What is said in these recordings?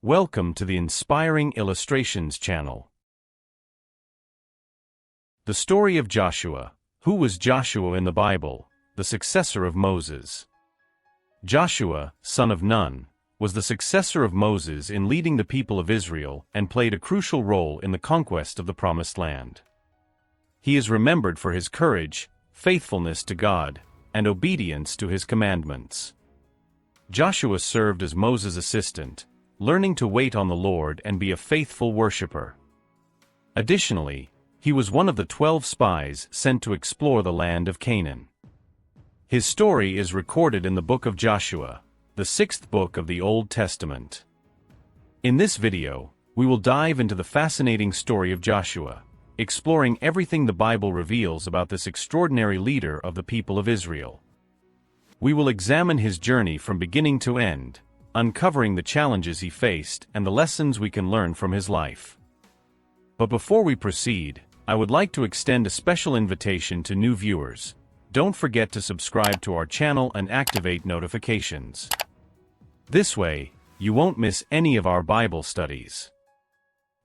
Welcome to the Inspiring Illustrations channel. The story of Joshua. Who was Joshua in the Bible? The successor of Moses. Joshua, son of Nun, was the successor of Moses in leading the people of Israel and played a crucial role in the conquest of the Promised Land. He is remembered for his courage, faithfulness to God, and obedience to his commandments. Joshua served as Moses' assistant, learning to wait on the Lord and be a faithful worshiper. Additionally, he was one of the 12 spies sent to explore the land of Canaan. His story is recorded in the book of Joshua, the 6th book of the Old Testament. In this video, we will dive into the fascinating story of Joshua, exploring everything the Bible reveals about this extraordinary leader of the people of Israel. We will examine his journey from beginning to end, uncovering the challenges he faced and the lessons we can learn from his life. But before we proceed, I would like to extend a special invitation to new viewers. Don't forget to subscribe to our channel and activate notifications. This way, you won't miss any of our Bible studies.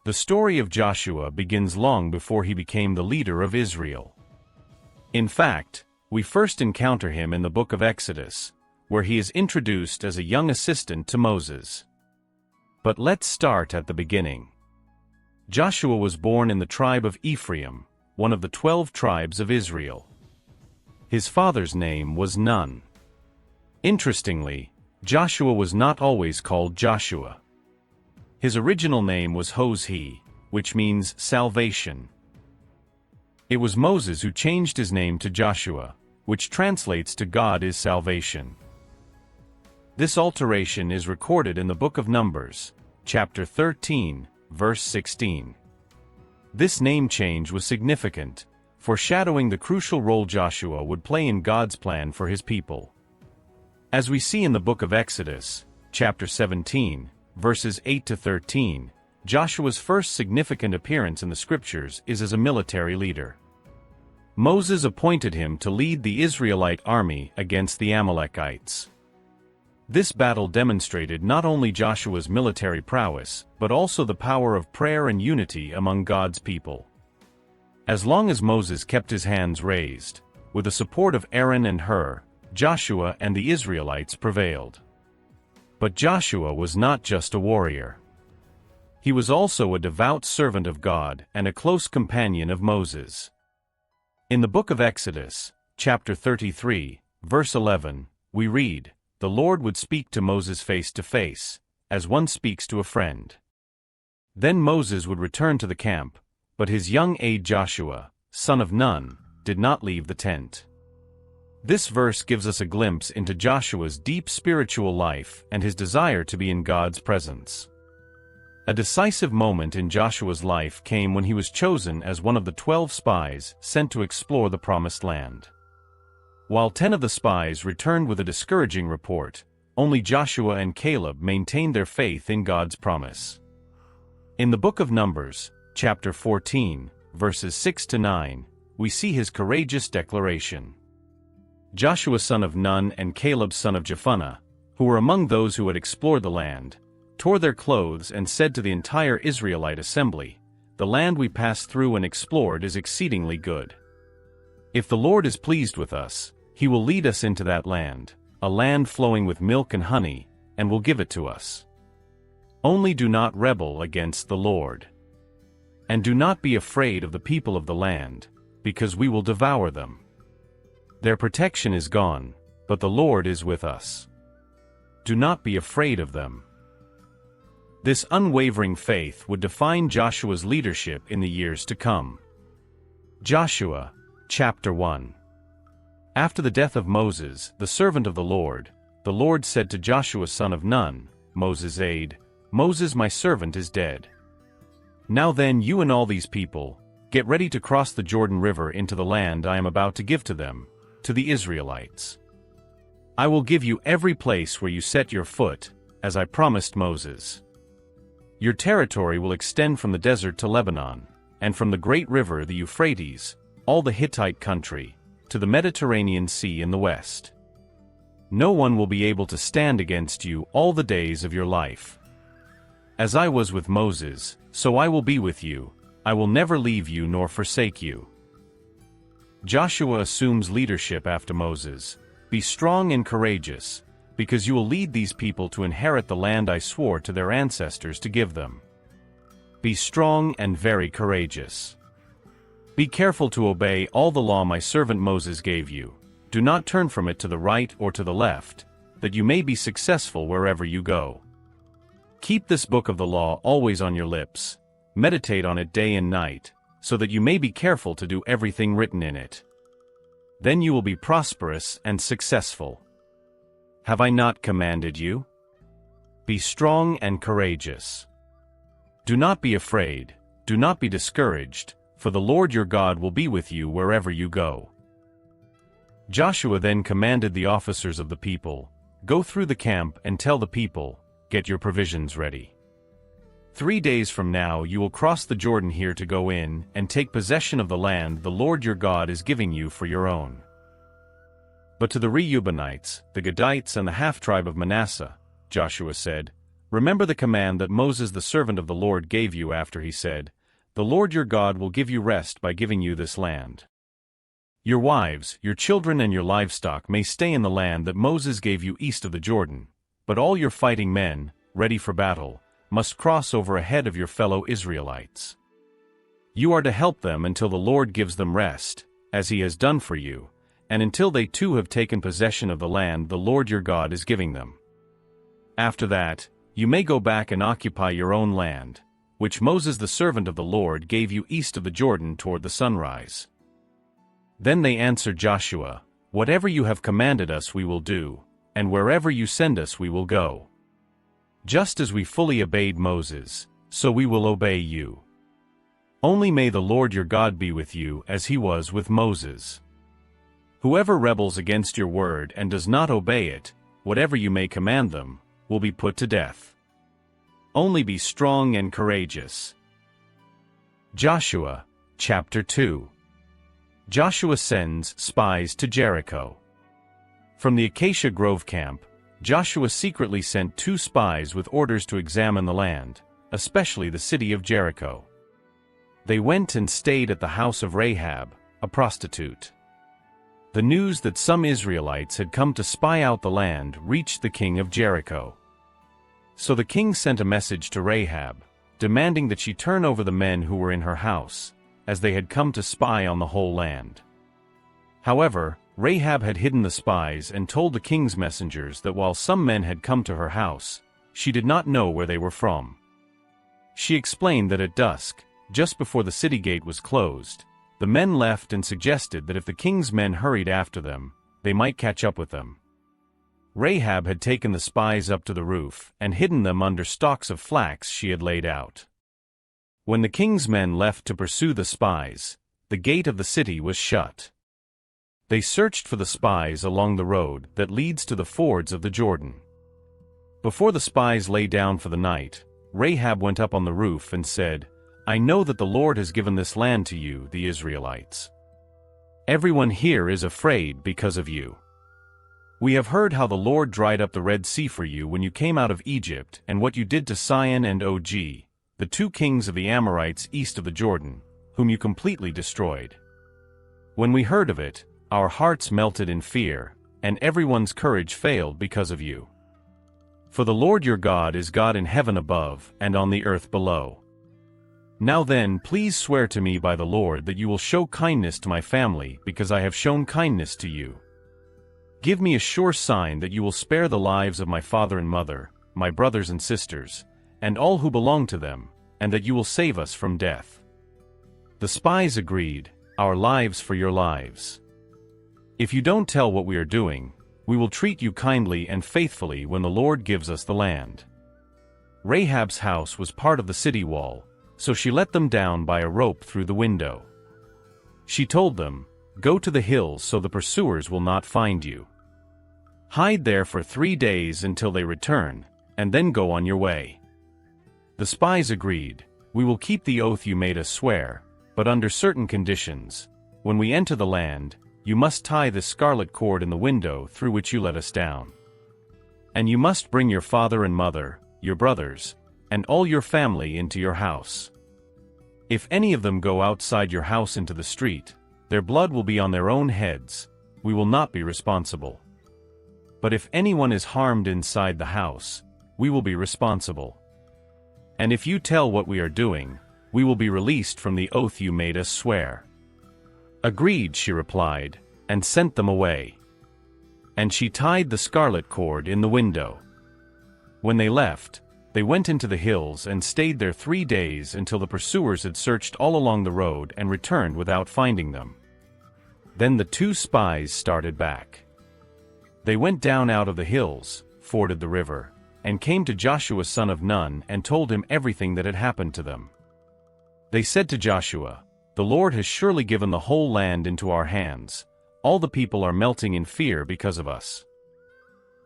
The story of Joshua begins long before he became the leader of Israel. In fact, we first encounter him in the book of Exodus, where he is introduced as a young assistant to Moses. But let's start at the beginning. Joshua was born in the tribe of Ephraim, one of the 12 tribes of Israel. His father's name was Nun. Interestingly, Joshua was not always called Joshua. His original name was Hosea, which means salvation. It was Moses who changed his name to Joshua, which translates to God is salvation. This alteration is recorded in the book of Numbers, chapter 13, verse 16. This name change was significant, foreshadowing the crucial role Joshua would play in God's plan for his people. As we see in the book of Exodus, chapter 17, verses 8 to 13, Joshua's first significant appearance in the scriptures is as a military leader. Moses appointed him to lead the Israelite army against the Amalekites. This battle demonstrated not only Joshua's military prowess, but also the power of prayer and unity among God's people. As long as Moses kept his hands raised, with the support of Aaron and Hur, Joshua and the Israelites prevailed. But Joshua was not just a warrior. He was also a devout servant of God and a close companion of Moses. In the book of Exodus, chapter 33, verse 11, we read, "The Lord would speak to Moses face to face, as one speaks to a friend." Then Moses would return to the camp, but his young aide Joshua, son of Nun, did not leave the tent. This verse gives us a glimpse into Joshua's deep spiritual life and his desire to be in God's presence. A decisive moment in Joshua's life came when he was chosen as one of the 12 spies sent to explore the Promised Land. While 10 of the spies returned with a discouraging report, only Joshua and Caleb maintained their faith in God's promise. In the book of Numbers, chapter 14, verses 6 to 9, we see his courageous declaration. Joshua son of Nun and Caleb son of Jephunneh, who were among those who had explored the land, tore their clothes and said to the entire Israelite assembly, "The land we passed through and explored is exceedingly good. If the Lord is pleased with us, He will lead us into that land, a land flowing with milk and honey, and will give it to us. Only do not rebel against the Lord. And do not be afraid of the people of the land, because we will devour them. Their protection is gone, but the Lord is with us. Do not be afraid of them." This unwavering faith would define Joshua's leadership in the years to come. Joshua, chapter 1. After the death of Moses, the servant of the Lord said to Joshua son of Nun, Moses' aide, "Moses my servant is dead. Now then you and all these people, get ready to cross the Jordan River into the land I am about to give to them, to the Israelites. I will give you every place where you set your foot, as I promised Moses. Your territory will extend from the desert to Lebanon, and from the great river the Euphrates, all the Hittite country, to the Mediterranean Sea in the west. No one will be able to stand against you all the days of your life. As I was with Moses, so I will be with you. I will never leave you nor forsake you. Joshua assumes leadership after Moses. Be strong and courageous, because you will lead these people to inherit the land I swore to their ancestors to give them. Be strong and very courageous. Be careful to obey all the law my servant Moses gave you. Do not turn from it to the right or to the left, that you may be successful wherever you go. Keep this book of the law always on your lips. Meditate on it day and night, so that you may be careful to do everything written in it. Then you will be prosperous and successful. Have I not commanded you? Be strong and courageous. Do not be afraid, do not be discouraged, for the Lord your God will be with you wherever you go. Joshua then commanded the officers of the people, Go through the camp and tell the people, Get your provisions ready. 3 days from now you will cross the Jordan here to go in and take possession of the land the Lord your God is giving you for your own. But to the Reubenites, the Gadites and the half-tribe of Manasseh, Joshua said, Remember the command that Moses the servant of the Lord gave you after he said, The Lord your God will give you rest by giving you this land. Your wives, your children and your livestock may stay in the land that Moses gave you east of the Jordan, but all your fighting men, ready for battle, must cross over ahead of your fellow Israelites. You are to help them until the Lord gives them rest, as he has done for you, and until they too have taken possession of the land the Lord your God is giving them. After that, you may go back and occupy your own land, which Moses the servant of the Lord gave you east of the Jordan toward the sunrise. Then they answered Joshua, Whatever you have commanded us we will do, and wherever you send us we will go. Just as we fully obeyed Moses, so we will obey you. Only may the Lord your God be with you as he was with Moses. Whoever rebels against your word and does not obey it, whatever you may command them, will be put to death. Only be strong and courageous. Joshua, chapter 2. Joshua sends spies to Jericho. From the Acacia Grove camp, Joshua secretly sent 2 spies with orders to examine the land, especially the city of Jericho. They went and stayed at the house of Rahab, a prostitute. The news that some Israelites had come to spy out the land reached the king of Jericho. So the king sent a message to Rahab, demanding that she turn over the men who were in her house, as they had come to spy on the whole land. However, Rahab had hidden the spies and told the king's messengers that while some men had come to her house, she did not know where they were from. She explained that at dusk, just before the city gate was closed, the men left and suggested that if the king's men hurried after them, they might catch up with them. Rahab had taken the spies up to the roof and hidden them under stalks of flax she had laid out. When the king's men left to pursue the spies, the gate of the city was shut. They searched for the spies along the road that leads to the fords of the Jordan. Before the spies lay down for the night, Rahab went up on the roof and said, I know that the Lord has given this land to you, the Israelites. Everyone here is afraid because of you. We have heard how the Lord dried up the Red Sea for you when you came out of Egypt and what you did to Sihon and Og, the 2 kings of the Amorites east of the Jordan, whom you completely destroyed. When we heard of it, our hearts melted in fear, and everyone's courage failed because of you. For the Lord your God is God in heaven above and on the earth below. Now then, please swear to me by the Lord that you will show kindness to my family because I have shown kindness to you. Give me a sure sign that you will spare the lives of my father and mother, my brothers and sisters, and all who belong to them, and that you will save us from death. The spies agreed, Our lives for your lives. If you don't tell what we are doing, we will treat you kindly and faithfully when the Lord gives us the land. Rahab's house was part of the city wall, so she let them down by a rope through the window. She told them, Go to the hills so the pursuers will not find you. Hide there for 3 days until they return, and then go on your way. The spies agreed, We will keep the oath you made us swear, but under certain conditions. When we enter the land, you must tie this scarlet cord in the window through which you let us down. And you must bring your father and mother, your brothers, and all your family into your house. If any of them go outside your house into the street, their blood will be on their own heads, we will not be responsible. But if anyone is harmed inside the house, we will be responsible. And if you tell what we are doing, we will be released from the oath you made us swear." "Agreed," she replied, and sent them away. And she tied the scarlet cord in the window. When they left, they went into the hills and stayed there 3 days until the pursuers had searched all along the road and returned without finding them. Then the 2 spies started back. They went down out of the hills, forded the river, and came to Joshua son of Nun and told him everything that had happened to them. They said to Joshua, "The Lord has surely given the whole land into our hands. All the people are melting in fear because of us."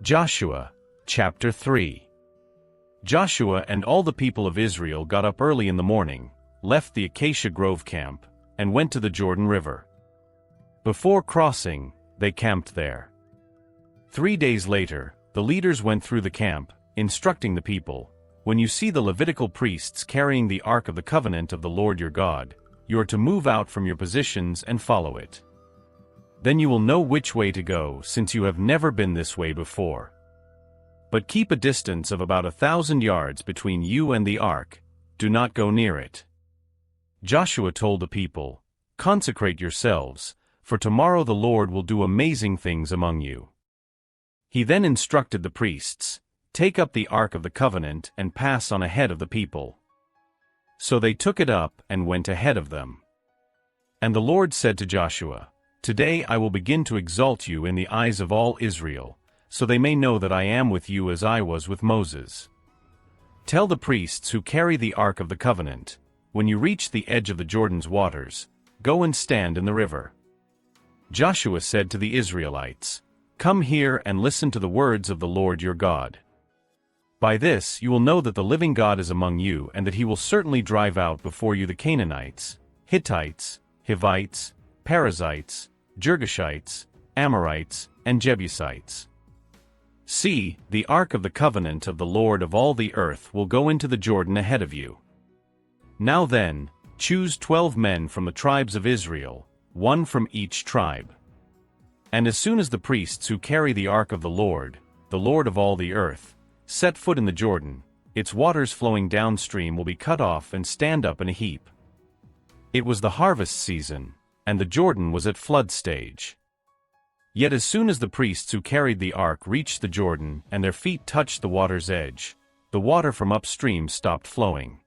Joshua, chapter 3. Joshua and all the people of Israel got up early in the morning, left the Acacia Grove camp, and went to the Jordan River. Before crossing, they camped there. 3 days later, the leaders went through the camp, instructing the people, "When you see the Levitical priests carrying the Ark of the Covenant of the Lord your God, you are to move out from your positions and follow it. Then you will know which way to go, since you have never been this way before. But keep a distance of about 1,000 yards between you and the ark. Do not go near it." Joshua told the people, "Consecrate yourselves, for tomorrow the Lord will do amazing things among you." He then instructed the priests, "Take up the Ark of the Covenant and pass on ahead of the people." So they took it up and went ahead of them. And the Lord said to Joshua, "Today I will begin to exalt you in the eyes of all Israel, so they may know that I am with you as I was with Moses. Tell the priests who carry the Ark of the Covenant, when you reach the edge of the Jordan's waters, go and stand in the river." Joshua said to the Israelites, "Come here and listen to the words of the Lord your God. By this you will know that the living God is among you and that he will certainly drive out before you the Canaanites, Hittites, Hivites, Perizzites, Girgashites, Amorites, and Jebusites. See, the Ark of the Covenant of the Lord of all the earth will go into the Jordan ahead of you. Now then, choose 12 men from the tribes of Israel, 1 from each tribe. And as soon as the priests who carry the Ark of the Lord of all the earth, set foot in the Jordan, its waters flowing downstream will be cut off and stand up in a heap." It was the harvest season, and the Jordan was at flood stage. Yet as soon as the priests who carried the ark reached the Jordan and their feet touched the water's edge, the water from upstream stopped flowing.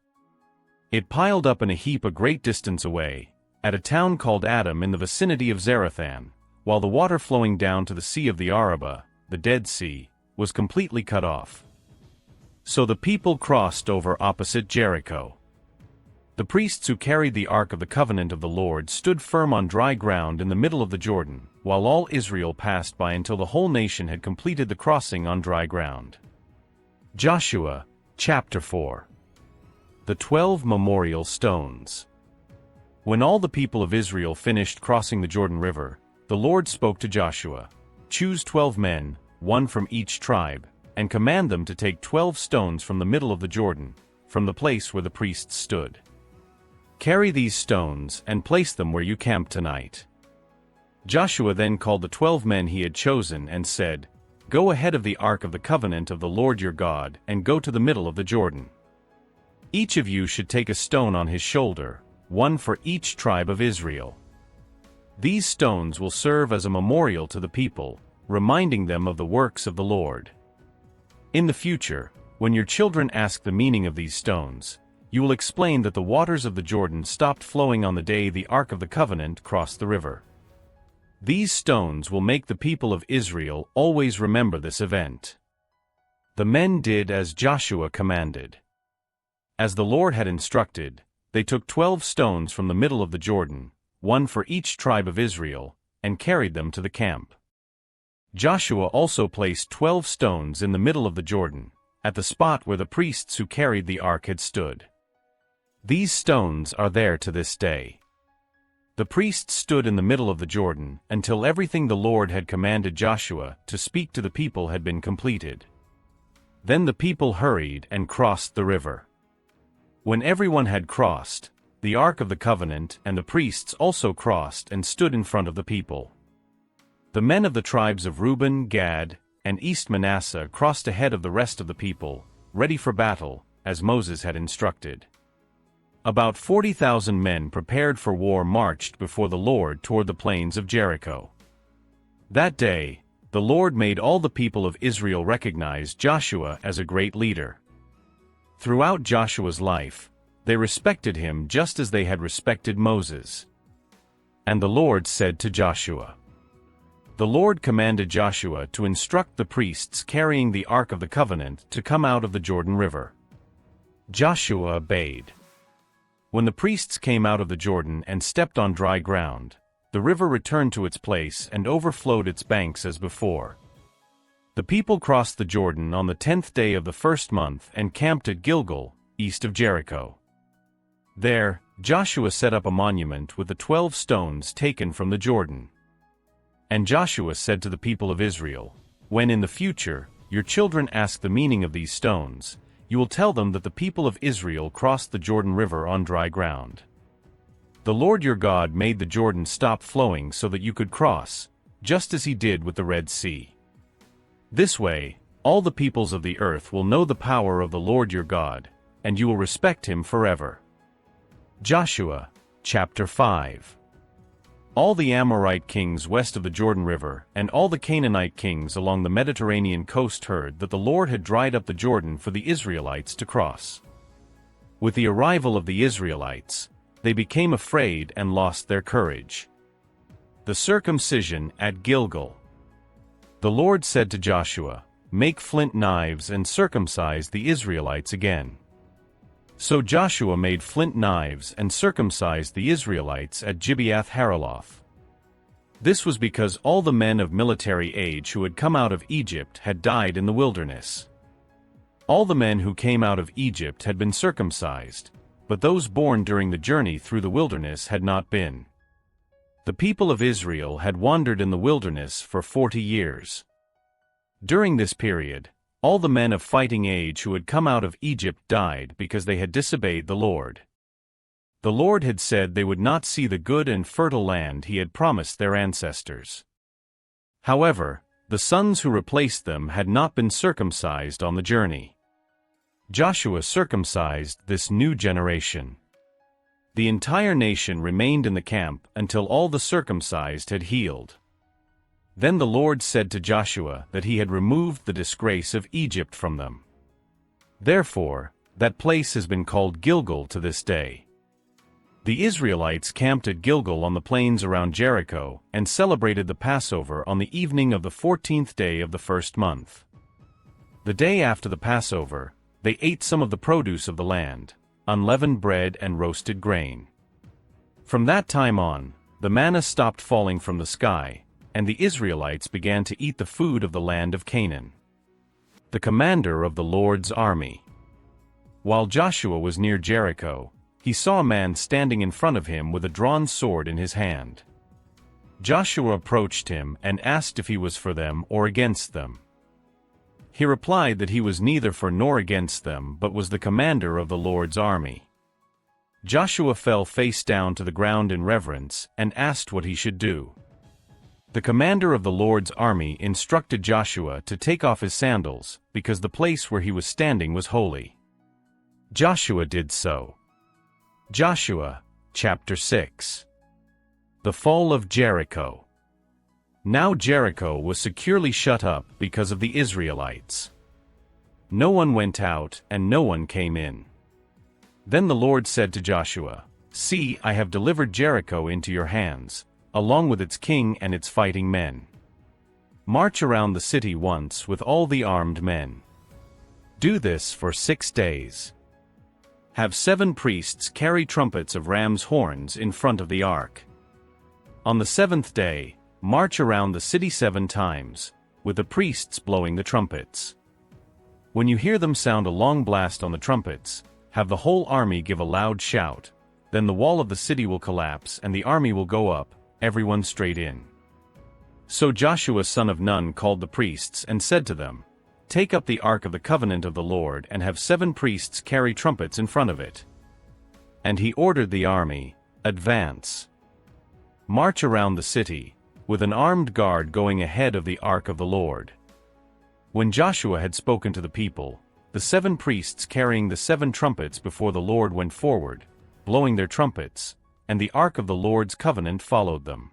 It piled up in a heap a great distance away, at a town called Adam in the vicinity of Zarethan, while the water flowing down to the Sea of the Arabah, the Dead Sea, was completely cut off. So the people crossed over opposite Jericho. The priests who carried the Ark of the Covenant of the Lord stood firm on dry ground in the middle of the Jordan, while all Israel passed by until the whole nation had completed the crossing on dry ground. Joshua, chapter 4. The 12 Memorial Stones. When all the people of Israel finished crossing the Jordan River, the Lord spoke to Joshua, "Choose 12 men, 1 from each tribe, and command them to take 12 stones from the middle of the Jordan, from the place where the priests stood. Carry these stones and place them where you camp tonight." Joshua then called the 12 men he had chosen and said, "Go ahead of the Ark of the Covenant of the Lord your God and go to the middle of the Jordan. Each of you should take a stone on his shoulder, 1 for each tribe of Israel. These stones will serve as a memorial to the people, reminding them of the works of the Lord. In the future, when your children ask the meaning of these stones, you will explain that the waters of the Jordan stopped flowing on the day the Ark of the Covenant crossed the river. These stones will make the people of Israel always remember this event." The men did as Joshua commanded. As the Lord had instructed, they took 12 stones from the middle of the Jordan, 1 for each tribe of Israel, and carried them to the camp. Joshua also placed 12 stones in the middle of the Jordan, at the spot where the priests who carried the ark had stood. These stones are there to this day. The priests stood in the middle of the Jordan until everything the Lord had commanded Joshua to speak to the people had been completed. Then the people hurried and crossed the river. When everyone had crossed, the Ark of the Covenant and the priests also crossed and stood in front of the people. The men of the tribes of Reuben, Gad, and East Manasseh crossed ahead of the rest of the people, ready for battle, as Moses had instructed. About 40,000 men prepared for war marched before the Lord toward the plains of Jericho. That day, the Lord made all the people of Israel recognize Joshua as a great leader. Throughout Joshua's life, they respected him just as they had respected Moses. And the Lord said to Joshua. The Lord commanded Joshua to instruct the priests carrying the Ark of the Covenant to come out of the Jordan River. Joshua obeyed. When the priests came out of the Jordan and stepped on dry ground, the river returned to its place and overflowed its banks as before. The people crossed the Jordan on the 10th day of the first month and camped at Gilgal, east of Jericho. There, Joshua set up a monument with the 12 stones taken from the Jordan. And Joshua said to the people of Israel, "When in the future your children ask the meaning of these stones, you will tell them that the people of Israel crossed the Jordan River on dry ground. The Lord your God made the Jordan stop flowing so that you could cross, just as he did with the Red Sea. This way, all the peoples of the earth will know the power of the Lord your God, and you will respect him forever." Joshua, chapter 5. All the Amorite kings west of the Jordan River and all the Canaanite kings along the Mediterranean coast heard that the Lord had dried up the Jordan for the Israelites to cross. With the arrival of the Israelites, they became afraid and lost their courage. The circumcision at Gilgal. The Lord said to Joshua, "Make flint knives and circumcise the Israelites again." So Joshua made flint knives and circumcised the Israelites at Gibeath Haraloth. This was because all the men of military age who had come out of Egypt had died in the wilderness. All the men who came out of Egypt had been circumcised, but those born during the journey through the wilderness had not been. The people of Israel had wandered in the wilderness for 40 years. During this period, all the men of fighting age who had come out of Egypt died because they had disobeyed the Lord. The Lord had said they would not see the good and fertile land he had promised their ancestors. However, the sons who replaced them had not been circumcised on the journey. Joshua circumcised this new generation. The entire nation remained in the camp until all the circumcised had healed. Then the Lord said to Joshua that he had removed the disgrace of Egypt from them. Therefore, that place has been called Gilgal to this day. The Israelites camped at Gilgal on the plains around Jericho and celebrated the Passover on the evening of the 14th day of the first month. The day after the Passover, they ate some of the produce of the land, unleavened bread and roasted grain. From that time on, the manna stopped falling from the sky, and the Israelites began to eat the food of the land of Canaan. The commander of the Lord's army. While Joshua was near Jericho, he saw a man standing in front of him with a drawn sword in his hand. Joshua approached him and asked if he was for them or against them. He replied that he was neither for nor against them but was the commander of the Lord's army. Joshua fell face down to the ground in reverence and asked what he should do. The commander of the Lord's army instructed Joshua to take off his sandals, because the place where he was standing was holy. Joshua did so. Joshua, chapter 6. The fall of Jericho. Now Jericho was securely shut up because of the Israelites. No one went out and no one came in. Then the Lord said to Joshua, "See, I have delivered Jericho into your hands, along with its king and its fighting men. March around the city once with all the armed men. Do this for 6 days. Have 7 priests carry trumpets of ram's horns in front of the ark. On the 7th day, march around the city 7 times, with the priests blowing the trumpets. When you hear them sound a long blast on the trumpets, have the whole army give a loud shout, then the wall of the city will collapse and the army will go up, everyone straight in." So Joshua son of Nun called the priests and said to them, Take up the ark of the covenant of the Lord and have 7 priests carry trumpets in front of it." And he ordered the army, "Advance. March around the city, with an armed guard going ahead of the ark of the Lord." When Joshua had spoken to the people, the 7 priests carrying the 7 trumpets before the Lord went forward, blowing their trumpets, and the ark of the Lord's covenant followed them.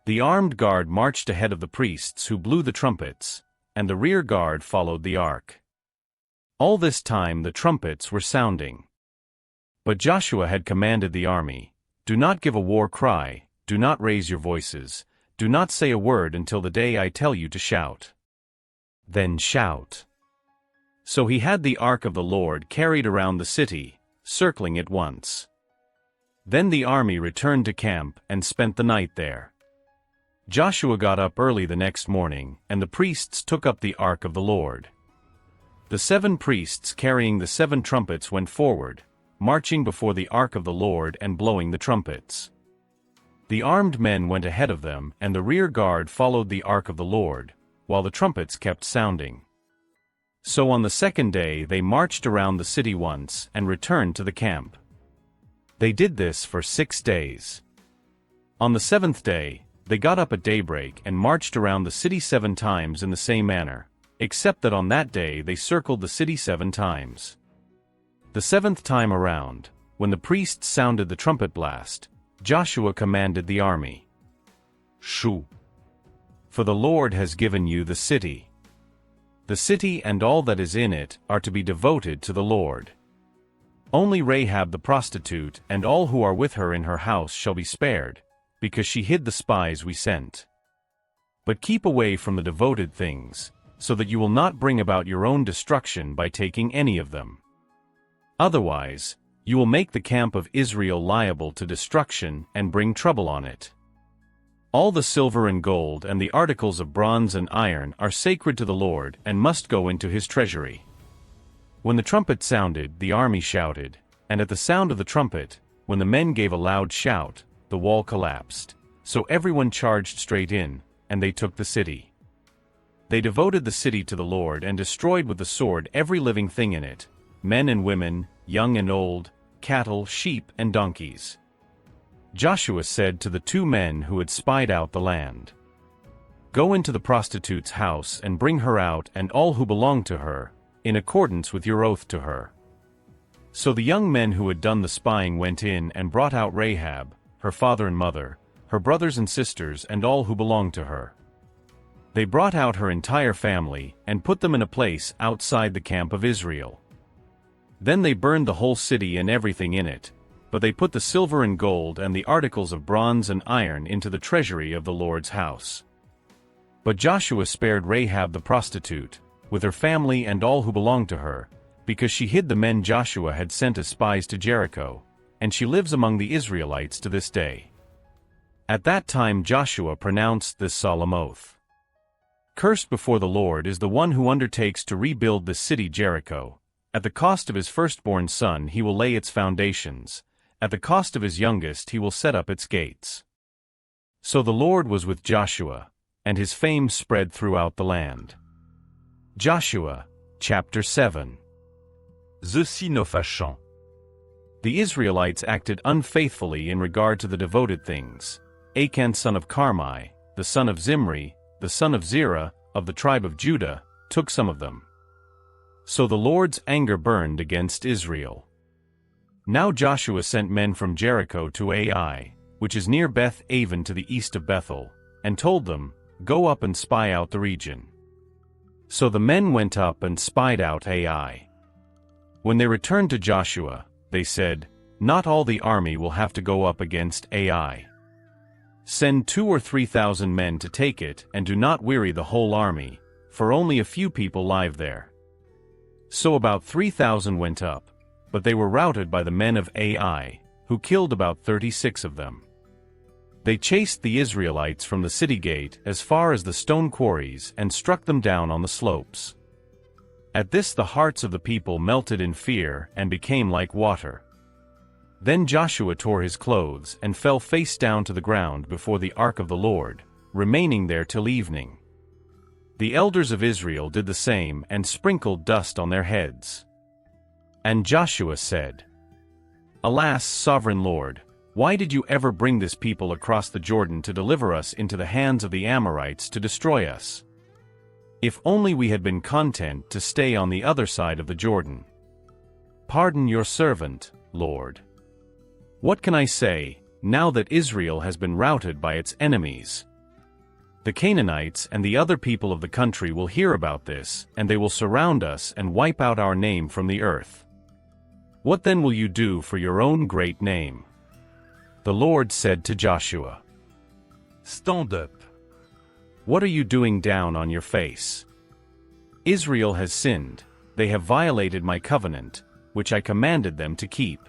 The armed guard marched ahead of the priests who blew the trumpets, and the rear guard followed the ark. All this time the trumpets were sounding. But Joshua had commanded the army, "Do not give a war cry, do not raise your voices, do not say a word until the day I tell you to shout. Then shout." So he had the ark of the Lord carried around the city, circling it once. Then the army returned to camp and spent the night there. Joshua got up early the next morning, and the priests took up the ark of the Lord. The 7 priests carrying the 7 trumpets went forward, marching before the ark of the Lord and blowing the trumpets. The armed men went ahead of them, and the rear guard followed the ark of the Lord, while the trumpets kept sounding. So on the second day they marched around the city once and returned to the camp. They did this for 6 days. On the 7th day, they got up at daybreak and marched around the city 7 times in the same manner, except that on that day they circled the city 7 times. The 7th time around, when the priests sounded the trumpet blast, Joshua commanded the army, "Shoo! For the Lord has given you the city. The city and all that is in it are to be devoted to the Lord. Only Rahab the prostitute and all who are with her in her house shall be spared, because she hid the spies we sent. But keep away from the devoted things, so that you will not bring about your own destruction by taking any of them. Otherwise, you will make the camp of Israel liable to destruction and bring trouble on it. All the silver and gold and the articles of bronze and iron are sacred to the Lord and must go into his treasury." When the trumpet sounded, the army shouted, and at the sound of the trumpet, when the men gave a loud shout, the wall collapsed. So everyone charged straight in, and they took the city. They devoted the city to the Lord and destroyed with the sword every living thing in it, men and women, young and old, cattle, sheep, and donkeys. Joshua said to the 2 men who had spied out the land, "Go into the prostitute's house and bring her out and all who belong to her, in accordance with your oath to her." So the young men who had done the spying went in and brought out Rahab, her father and mother, her brothers and sisters, and all who belonged to her. They brought out her entire family and put them in a place outside the camp of Israel. Then they burned the whole city and everything in it, but they put the silver and gold and the articles of bronze and iron into the treasury of the Lord's house. But Joshua spared Rahab the prostitute, with her family and all who belonged to her, because she hid the men Joshua had sent as spies to Jericho, and she lives among the Israelites to this day. At that time Joshua pronounced this solemn oath: "Cursed before the Lord is the one who undertakes to rebuild this city Jericho. At the cost of his firstborn son he will lay its foundations, at the cost of his youngest he will set up its gates." So the Lord was with Joshua, and his fame spread throughout the land. Joshua, chapter 7. The Synophachant. The Israelites acted unfaithfully in regard to the devoted things. Achan son of Carmi, the son of Zimri, the son of Zerah, of the tribe of Judah, took some of them. So the Lord's anger burned against Israel. Now Joshua sent men from Jericho to Ai, which is near Beth Aven to the east of Bethel, and told them, "Go up and spy out the region." So the men went up and spied out Ai. When they returned to Joshua, they said, "Not all the army will have to go up against Ai. Send 2,000 or 3,000 men to take it, and do not weary the whole army, for only a few people live there." So about 3,000 went up, but they were routed by the men of Ai, who killed about 36 of them. They chased the Israelites from the city gate as far as the stone quarries and struck them down on the slopes. At this the hearts of the people melted in fear and became like water. Then Joshua tore his clothes and fell face down to the ground before the ark of the Lord, remaining there till evening. The elders of Israel did the same and sprinkled dust on their heads. And Joshua said, "Alas, sovereign Lord, why did you ever bring this people across the Jordan to deliver us into the hands of the Amorites to destroy us? If only we had been content to stay on the other side of the Jordan. Pardon your servant, Lord. What can I say, now that Israel has been routed by its enemies? The Canaanites and the other people of the country will hear about this, and they will surround us and wipe out our name from the earth. What then will you do for your own great name?" The Lord said to Joshua, "Stand up. What are you doing down on your face? Israel has sinned, they have violated my covenant, which I commanded them to keep.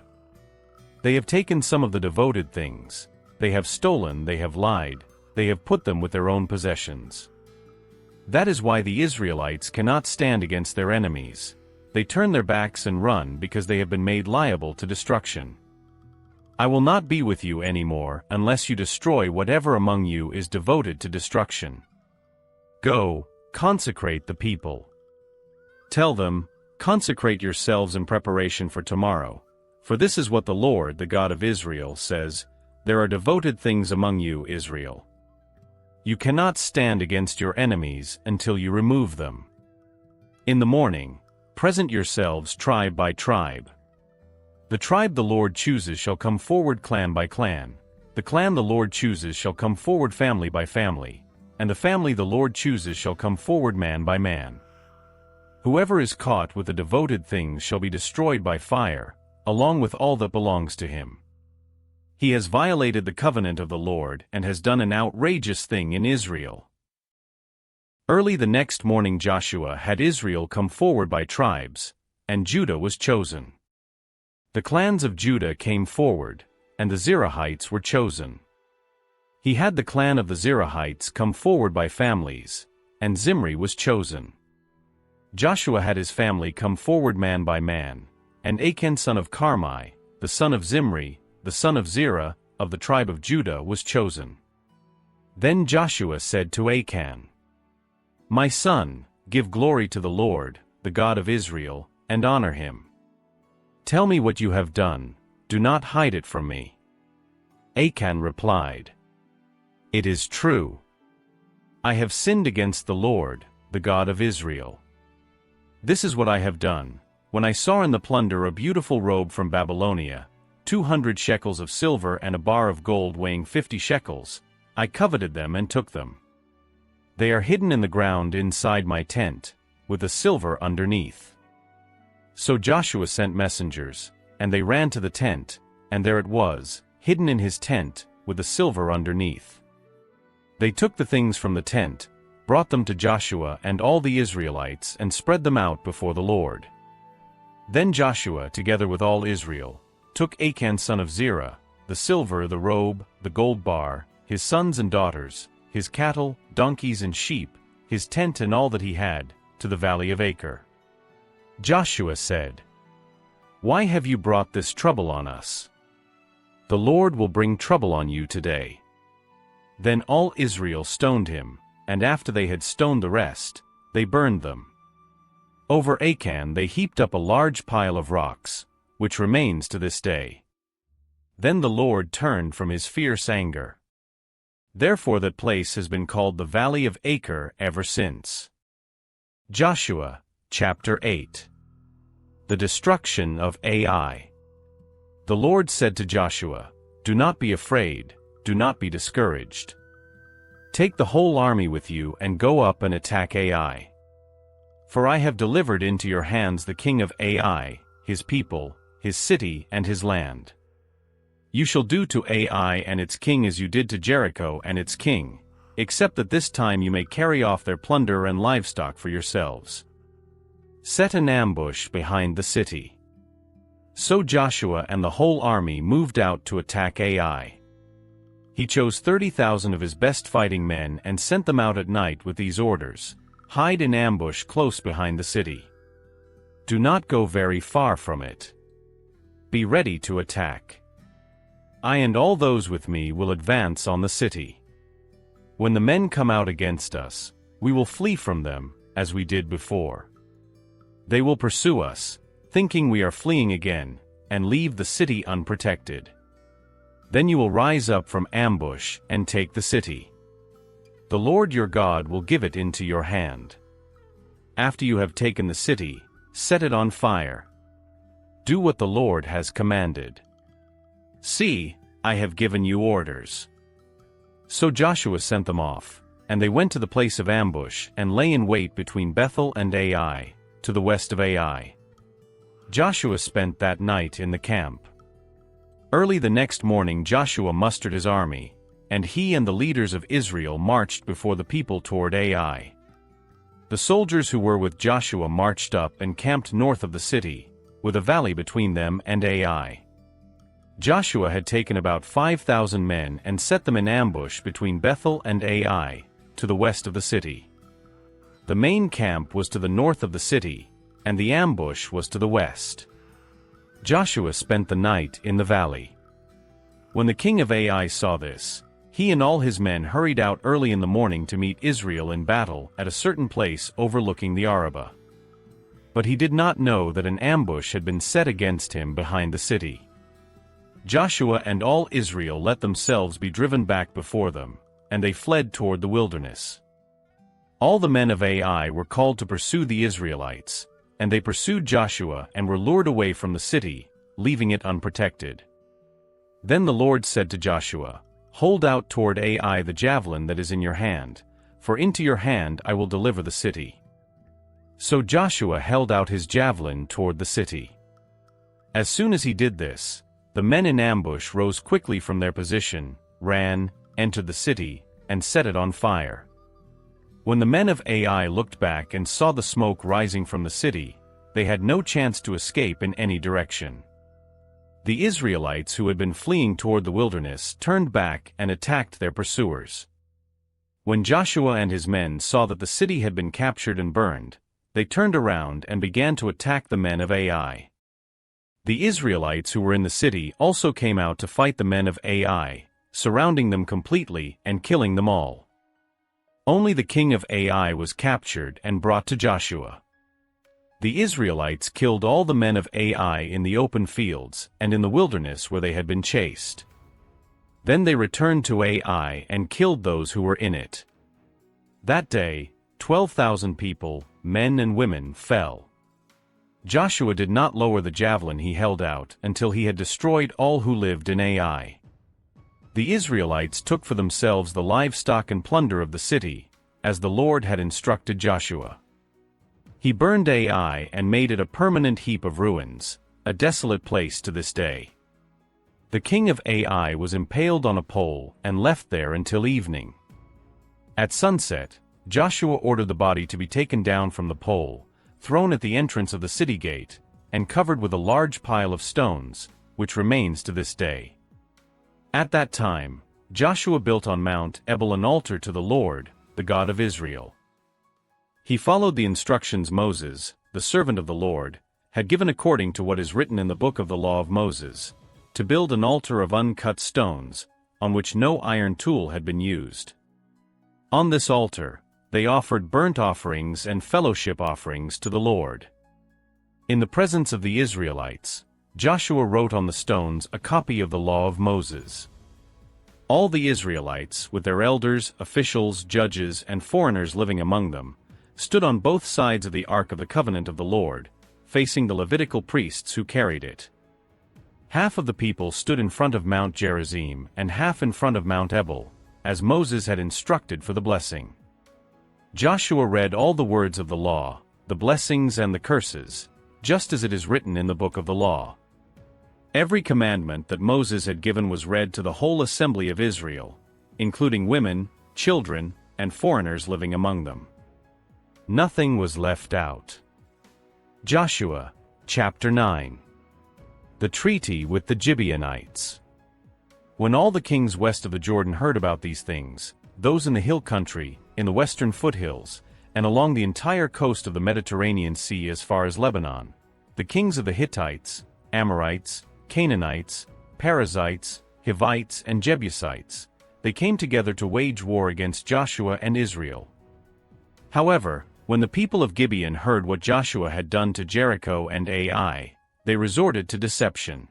They have taken some of the devoted things, they have stolen, they have lied, they have put them with their own possessions. That is why the Israelites cannot stand against their enemies. They turn their backs and run because they have been made liable to destruction. I will not be with you anymore unless you destroy whatever among you is devoted to destruction. Go, consecrate the people. Tell them, consecrate yourselves in preparation for tomorrow, for this is what the Lord, the God of Israel, says, there are devoted things among you, Israel. You cannot stand against your enemies until you remove them. In the morning, present yourselves tribe by tribe. The tribe the Lord chooses shall come forward clan by clan, the clan the Lord chooses shall come forward family by family, and the family the Lord chooses shall come forward man by man. Whoever is caught with the devoted things shall be destroyed by fire, along with all that belongs to him. He has violated the covenant of the Lord and has done an outrageous thing in Israel." Early the next morning Joshua had Israel come forward by tribes, and Judah was chosen. The clans of Judah came forward, and the Zerahites were chosen. He had the clan of the Zerahites come forward by families, and Zimri was chosen. Joshua had his family come forward man by man, and Achan son of Carmi, the son of Zimri, the son of Zerah, of the tribe of Judah was chosen. Then Joshua said to Achan, "My son, give glory to the Lord, the God of Israel, and honor him. Tell me what you have done, do not hide it from me." Achan replied, "It is true. I have sinned against the Lord, the God of Israel. This is what I have done. When I saw in the plunder a beautiful robe from Babylonia, 200 shekels of silver and a bar of gold weighing 50 shekels, I coveted them and took them. They are hidden in the ground inside my tent, with the silver underneath." So Joshua sent messengers, and they ran to the tent, and there it was, hidden in his tent, with the silver underneath. They took the things from the tent, brought them to Joshua and all the Israelites and spread them out before the Lord. Then Joshua, together with all Israel, took Achan son of Zerah, the silver, the robe, the gold bar, his sons and daughters, his cattle, donkeys and sheep, his tent and all that he had, to the valley of Achor. Joshua said, "Why have you brought this trouble on us? The Lord will bring trouble on you today." Then all Israel stoned him, and after they had stoned the rest, they burned them. Over Achan they heaped up a large pile of rocks, which remains to this day. Then the Lord turned from his fierce anger. Therefore that place has been called the Valley of Achor ever since. Joshua, chapter 8. The destruction of Ai. The Lord said to Joshua, "Do not be afraid, do not be discouraged. Take the whole army with you and go up and attack Ai. For I have delivered into your hands the king of Ai, his people, his city and his land. You shall do to Ai and its king as you did to Jericho and its king, except that this time you may carry off their plunder and livestock for yourselves. Set an ambush behind the city." So Joshua and the whole army moved out to attack Ai. He chose 30,000 of his best fighting men and sent them out at night with these orders: "Hide in ambush close behind the city. Do not go very far from it. Be ready to attack. I and all those with me will advance on the city. When the men come out against us, We will flee from them, as we did before. They will pursue us, thinking we are fleeing again, and leave the city unprotected. Then you will rise up from ambush and take the city. The Lord your God will give it into your hand. After you have taken the city, set it on fire. Do what the Lord has commanded. See, I have given you orders." So Joshua sent them off, and they went to the place of ambush and lay in wait between Bethel and Ai, to the west of Ai. Joshua spent that night in the camp. Early the next morning Joshua mustered his army, and he and the leaders of Israel marched before the people toward Ai. The soldiers who were with Joshua marched up and camped north of the city, with a valley between them and Ai. Joshua had taken about 5,000 men and set them in ambush between Bethel and Ai, to the west of the city. The main camp was to the north of the city, and the ambush was to the west. Joshua spent the night in the valley. When the king of Ai saw this, he and all his men hurried out early in the morning to meet Israel in battle at a certain place overlooking the Arabah. But he did not know that an ambush had been set against him behind the city. Joshua and all Israel let themselves be driven back before them, and they fled toward the wilderness. All the men of Ai were called to pursue the Israelites, and they pursued Joshua and were lured away from the city, leaving it unprotected. Then the Lord said to Joshua, "Hold out toward Ai the javelin that is in your hand, for into your hand I will deliver the city." So Joshua held out his javelin toward the city. As soon as he did this, the men in ambush rose quickly from their position, ran, entered the city, and set it on fire. When the men of Ai looked back and saw the smoke rising from the city, they had no chance to escape in any direction. The Israelites who had been fleeing toward the wilderness turned back and attacked their pursuers. When Joshua and his men saw that the city had been captured and burned, they turned around and began to attack the men of Ai. The Israelites who were in the city also came out to fight the men of Ai, surrounding them completely and killing them all. Only the king of Ai was captured and brought to Joshua. The Israelites killed all the men of Ai in the open fields and in the wilderness where they had been chased. Then they returned to Ai and killed those who were in it. That day, 12,000 people, men and women, fell. Joshua did not lower the javelin he held out until he had destroyed all who lived in Ai. The Israelites took for themselves the livestock and plunder of the city, as the Lord had instructed Joshua. He burned Ai and made it a permanent heap of ruins, a desolate place to this day. The king of Ai was impaled on a pole and left there until evening. At sunset, Joshua ordered the body to be taken down from the pole, thrown at the entrance of the city gate, and covered with a large pile of stones, which remains to this day. At that time, Joshua built on Mount Ebal an altar to the Lord, the God of Israel. He followed the instructions Moses, the servant of the Lord, had given according to what is written in the book of the law of Moses, to build an altar of uncut stones, on which no iron tool had been used. On this altar, they offered burnt offerings and fellowship offerings to the Lord. In the presence of the Israelites, Joshua wrote on the stones a copy of the law of Moses. All the Israelites, with their elders, officials, judges, and foreigners living among them, stood on both sides of the Ark of the Covenant of the Lord, facing the Levitical priests who carried it. Half of the people stood in front of Mount Gerizim and half in front of Mount Ebal, as Moses had instructed for the blessing. Joshua read all the words of the law, the blessings and the curses, just as it is written in the book of the law. Every commandment that Moses had given was read to the whole assembly of Israel, including women, children, and foreigners living among them. Nothing was left out. Joshua, chapter 9. The treaty with the Gibeonites. When all the kings west of the Jordan heard about these things, those in the hill country, in the western foothills, and along the entire coast of the Mediterranean Sea as far as Lebanon, the kings of the Hittites, Amorites, Canaanites, Perizzites, Hivites, and Jebusites, they came together to wage war against Joshua and Israel. However, when the people of Gibeon heard what Joshua had done to Jericho and Ai, they resorted to deception.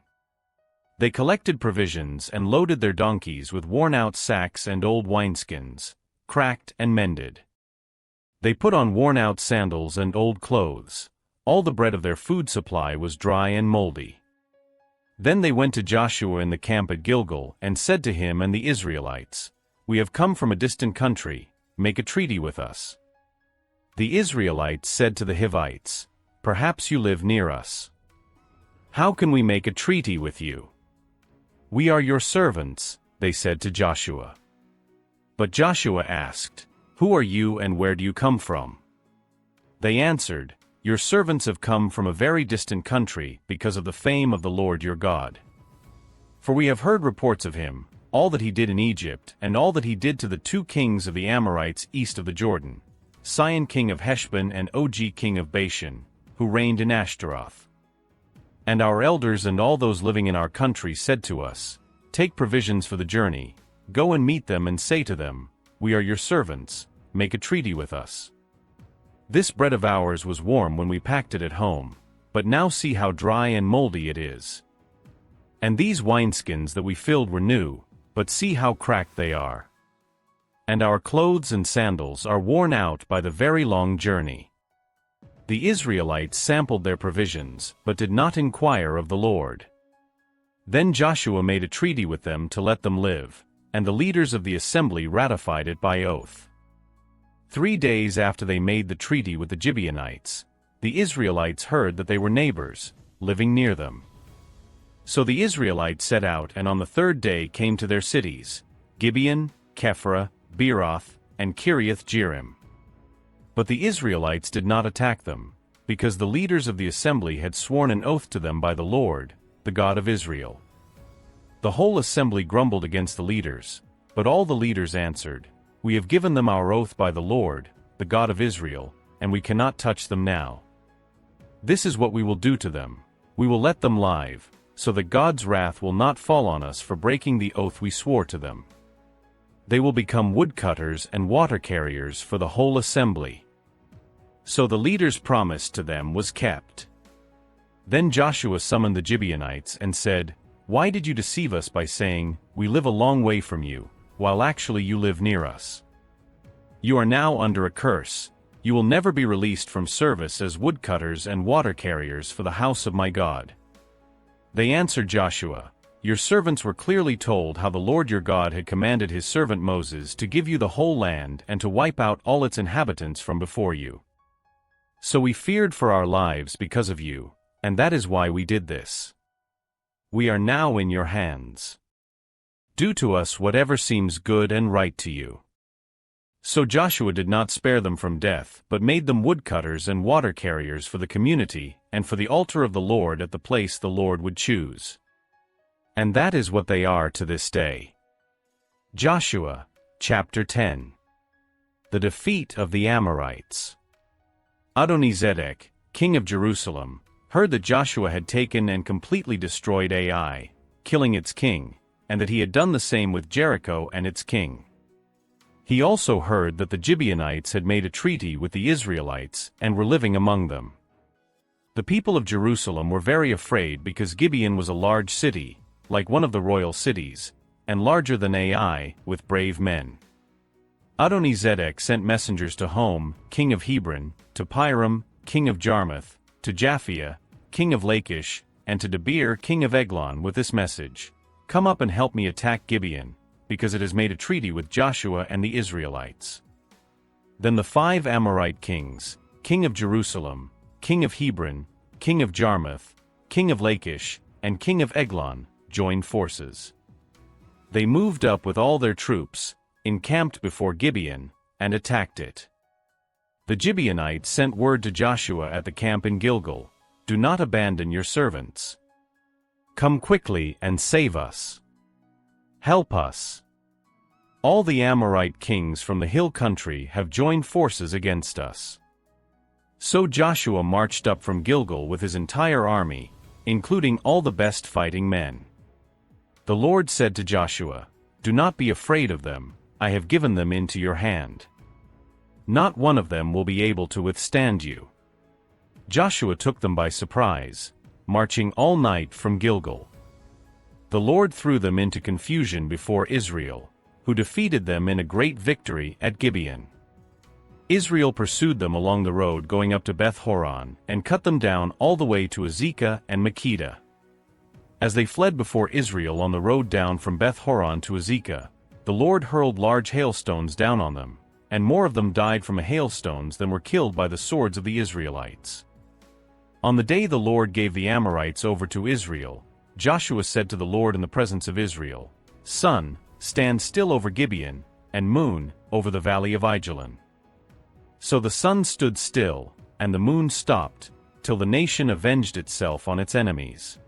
They collected provisions and loaded their donkeys with worn-out sacks and old wineskins, cracked and mended. They put on worn-out sandals and old clothes. All the bread of their food supply was dry and moldy. Then they went to Joshua in the camp at Gilgal and said to him and the Israelites, "We have come from a distant country, make a treaty with us." The Israelites said to the Hivites, "Perhaps you live near us. How can we make a treaty with you?" "We are your servants," they said to Joshua. But Joshua asked, "Who are you and where do you come from?" They answered, "Your servants have come from a very distant country because of the fame of the Lord your God. For we have heard reports of him, all that he did in Egypt and all that he did to the 2 kings of the Amorites east of the Jordan, Sihon king of Heshbon and Og king of Bashan, who reigned in Ashtaroth. And our elders and all those living in our country said to us, 'Take provisions for the journey, go and meet them and say to them, "We are your servants, make a treaty with us." This bread of ours was warm when we packed it at home, but now see how dry and moldy it is. And these wineskins that we filled were new, but see how cracked they are. And our clothes and sandals are worn out by the very long journey." The Israelites sampled their provisions, but did not inquire of the Lord. Then Joshua made a treaty with them to let them live, and the leaders of the assembly ratified it by oath. 3 days after they made the treaty with the Gibeonites, the Israelites heard that they were neighbors, living near them. So the Israelites set out and on the 3rd day came to their cities, Gibeon, Kephra, Beeroth, and Kiriath-Jearim. But the Israelites did not attack them, because the leaders of the assembly had sworn an oath to them by the Lord, the God of Israel. The whole assembly grumbled against the leaders, but all the leaders answered, "We have given them our oath by the Lord, the God of Israel, and we cannot touch them now. This is what we will do to them. We will let them live, so that God's wrath will not fall on us for breaking the oath we swore to them. They will become woodcutters and water carriers for the whole assembly." So the leader's promise to them was kept. Then Joshua summoned the Gibeonites and said, "Why did you deceive us by saying, 'We live a long way from you,' while actually you live near us? You are now under a curse. You will never be released from service as woodcutters and water carriers for the house of my God." They answered Joshua, "Your servants were clearly told how the Lord your God had commanded his servant Moses to give you the whole land and to wipe out all its inhabitants from before you. So we feared for our lives because of you, and that is why we did this. We are now in your hands. Do to us whatever seems good and right to you." So Joshua did not spare them from death, but made them woodcutters and water carriers for the community and for the altar of the Lord at the place the Lord would choose. And that is what they are to this day. Joshua, chapter 10. The defeat of the Amorites. Adonizedek, king of Jerusalem, heard that Joshua had taken and completely destroyed Ai, killing its king, and that he had done the same with Jericho and its king. He also heard that the Gibeonites had made a treaty with the Israelites and were living among them. The people of Jerusalem were very afraid because Gibeon was a large city, like one of the royal cities, and larger than Ai, with brave men. Adonizedek sent messengers to Hom, king of Hebron, to Piram, king of Jarmuth, to Japhia, king of Lachish, and to Debir, king of Eglon, with this message: "Come up and help me attack Gibeon, because it has made a treaty with Joshua and the Israelites." Then the 5 Amorite kings, king of Jerusalem, king of Hebron, king of Jarmuth, king of Lachish, and king of Eglon, joined forces. They moved up with all their troops, encamped before Gibeon, and attacked it. The Gibeonites sent word to Joshua at the camp in Gilgal, "Do not abandon your servants. Come quickly and save us. Help us. All the Amorite kings from the hill country have joined forces against us." So Joshua marched up from Gilgal with his entire army, including all the best fighting men. The Lord said to Joshua, "Do not be afraid of them, I have given them into your hand." Not one of them will be able to withstand you." Joshua took them by surprise, marching all night from Gilgal. The Lord threw them into confusion before Israel, who defeated them in a great victory at Gibeon. Israel pursued them along the road going up to Beth-horon, and cut them down all the way to Azekah and Makkedah. As they fled before Israel on the road down from Beth-horon to Azekah, the Lord hurled large hailstones down on them, and more of them died from hailstones than were killed by the swords of the Israelites. On the day the Lord gave the Amorites over to Israel, Joshua said to the Lord in the presence of Israel, "Sun, stand still over Gibeon, and moon, over the valley of Ajalon." So the sun stood still, and the moon stopped, till the nation avenged itself on its enemies.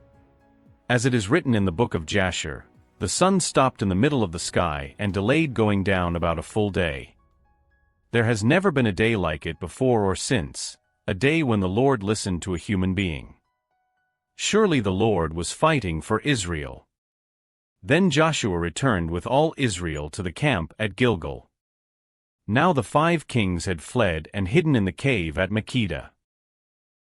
As it is written in the book of Jasher, the sun stopped in the middle of the sky and delayed going down about a full day. There has never been a day like it before or since, a day when the Lord listened to a human being. Surely the Lord was fighting for Israel. Then Joshua returned with all Israel to the camp at Gilgal. Now the 5 kings had fled and hidden in the cave at Makkedah.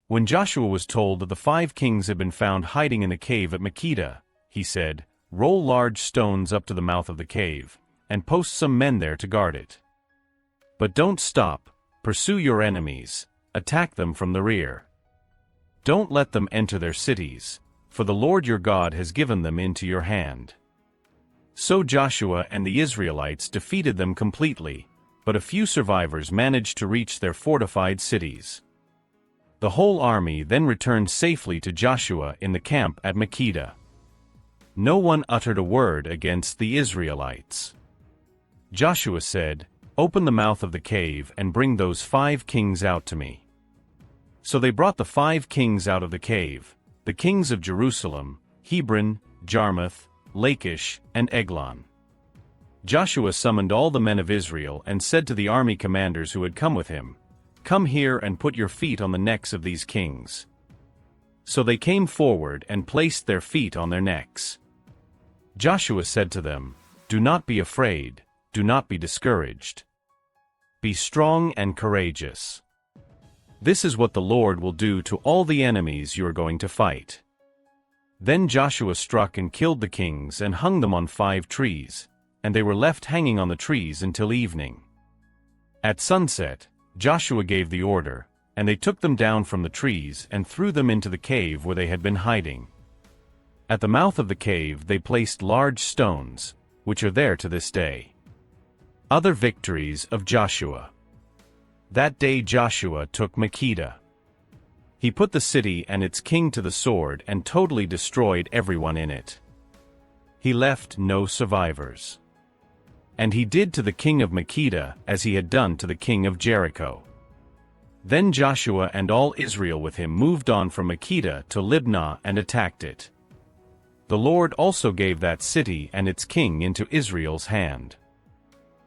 When Joshua was told that the 5 kings had been found hiding in the cave at Makkedah, he said, "Roll large stones up to the mouth of the cave, and post some men there to guard it. But don't stop, pursue your enemies, attack them from the rear. Don't let them enter their cities, for the Lord your God has given them into your hand." So Joshua and the Israelites defeated them completely, but a few survivors managed to reach their fortified cities. The whole army then returned safely to Joshua in the camp at Makkedah. No one uttered a word against the Israelites. Joshua said, "Open the mouth of the cave and bring those 5 kings out to me." So they brought the 5 kings out of the cave, the kings of Jerusalem, Hebron, Jarmuth, Lachish, and Eglon. Joshua summoned all the men of Israel and said to the army commanders who had come with him, "Come here and put your feet on the necks of these kings." So they came forward and placed their feet on their necks. Joshua said to them, "Do not be afraid, do not be discouraged. Be strong and courageous. This is what the Lord will do to all the enemies you are going to fight." Then Joshua struck and killed the kings and hung them on 5 trees, and they were left hanging on the trees until evening. At sunset, Joshua gave the order, and they took them down from the trees and threw them into the cave where they had been hiding. At the mouth of the cave they placed large stones, which are there to this day. Other victories of Joshua. That day Joshua took Makkedah. He put the city and its king to the sword and totally destroyed everyone in it. He left no survivors. And he did to the king of Makkedah as he had done to the king of Jericho. Then Joshua and all Israel with him moved on from Makkedah to Libnah and attacked it. The Lord also gave that city and its king into Israel's hand.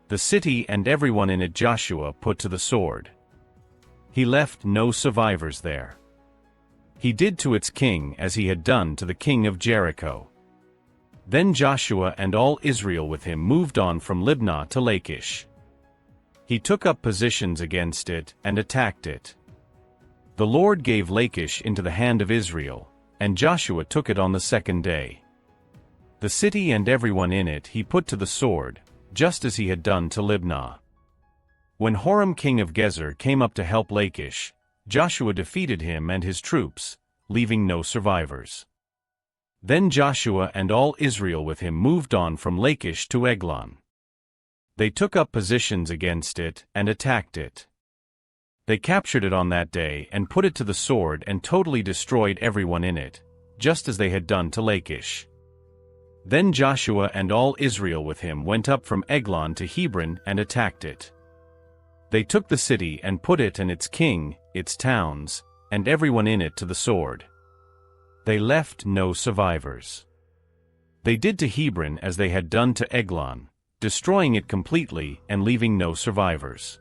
The city and everyone in it Joshua put to the sword. He left no survivors there. He did to its king as he had done to the king of Jericho. Then Joshua and all Israel with him moved on from Libnah to Lachish. He took up positions against it and attacked it. The Lord gave Lachish into the hand of Israel, and Joshua took it on the 2nd day. The city and everyone in it he put to the sword, just as he had done to Libnah. When Horam king of Gezer came up to help Lachish, Joshua defeated him and his troops, leaving no survivors. Then Joshua and all Israel with him moved on from Lachish to Eglon. They took up positions against it and attacked it. They captured it on that day and put it to the sword and totally destroyed everyone in it, just as they had done to Lachish. Then Joshua and all Israel with him went up from Eglon to Hebron and attacked it. They took the city and put it and its king, its towns, and everyone in it to the sword. They left no survivors. They did to Hebron as they had done to Eglon, destroying it completely and leaving no survivors.